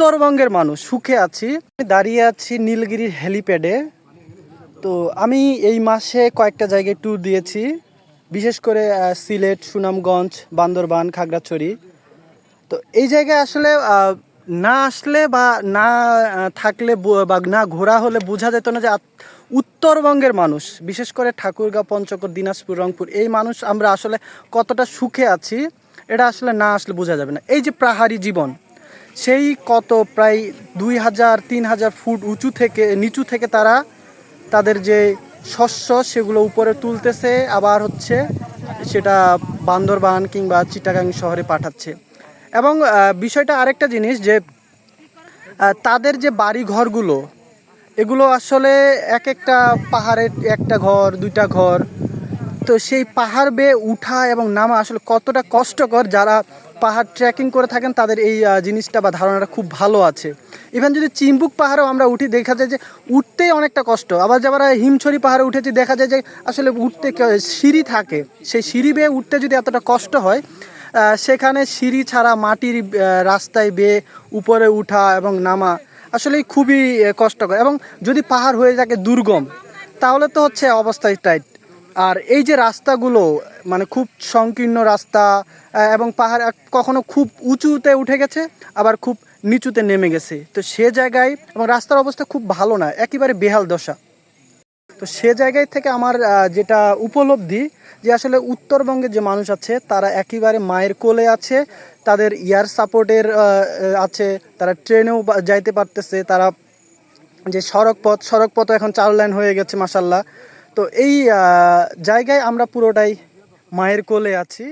উত্তরবঙ্গের মানুষ সুখে আছি। দাঁড়িয়ে আছি নীলগিরির হেলিপ্যাডে। তো আমি এই মাসে কয়েকটা জায়গায় ট্যুর দিয়েছি, বিশেষ করে সিলেট, সুনামগঞ্জ, বান্দরবান, খাগড়াছড়ি। তো এই জায়গায় আসলে না আসলে বা না থাকলে বা না ঘোরা হলে বোঝা যেত না যে উত্তরবঙ্গের মানুষ, বিশেষ করে ঠাকুরগাঁও, পঞ্চগড়, দিনাজপুর, রংপুর, এই মানুষ আমরা আসলে কতটা সুখে আছি এটা আসলে না আসলে বোঝা যাবে না। এই যে পাহাড়ি জীবন, সেই কত প্রায় 2000-3000 ফুট নিচু থেকে তারা তাদের যে শস্য সেগুলো উপরে তুলতেছে, আবার হচ্ছে সেটা বান্দরবান কিংবা চিটাগাং শহরে পাঠাচ্ছে। এবং বিষয়টা আরেকটা জিনিস যে তাদের যে বাড়ি ঘরগুলো, এগুলো আসলে এক একটা পাহাড়ের একটা ঘর, দুইটা ঘর। তো সেই পাহাড় বেয়ে উঠা এবং নামা আসলে কতটা কষ্টকর, যারা পাহাড় ট্রেকিং করে থাকেন তাদের এই জিনিসটা বা ধারণাটা খুব ভালো আছে। ইভেন যদি চিম্বুক পাহাড়েও আমরা উঠি, দেখা যায় যে উঠতেই অনেকটা কষ্ট। আবার যারা হিমছড়ি পাহাড়ে উঠেছি, দেখা যায় যে আসলে উঠতে সিঁড়ি থাকে, সেই সিঁড়ি বেয়ে উঠতে যদি এতটা কষ্ট হয়, সেখানে সিঁড়ি ছাড়া মাটির রাস্তায় বেয়ে উপরে উঠা এবং নামা আসলেই খুবই কষ্টকর। এবং যদি পাহাড় হয়ে থাকে দুর্গম, তাহলে তো হচ্ছে অবস্থায় টাইট। আর এই যে রাস্তাগুলো, মানে খুব সংকীর্ণ রাস্তা, এবং পাহাড় কখনো খুব উঁচুতে উঠে গেছে, আবার খুব নিচুতে নেমে গেছে। তো সে জায়গায় এবং রাস্তার অবস্থা খুব ভালো না, একেবারে বেহাল দশা। তো সে জায়গায় থেকে আমার যেটা উপলব্ধি, যে আসলে উত্তরবঙ্গের যে মানুষ আছে তারা একেবারে মায়ের কোলে আছে, তাদের এয়ার সাপোর্টের আছে, তারা ট্রেনেও যাইতে পারতেছে, তারা যে সড়কপথও এখন 4 লেন হয়ে গেছে মাসাল্লাহ। তো এই জায়গায় আমরা পুরোটাই মায়ের কোলে আছি।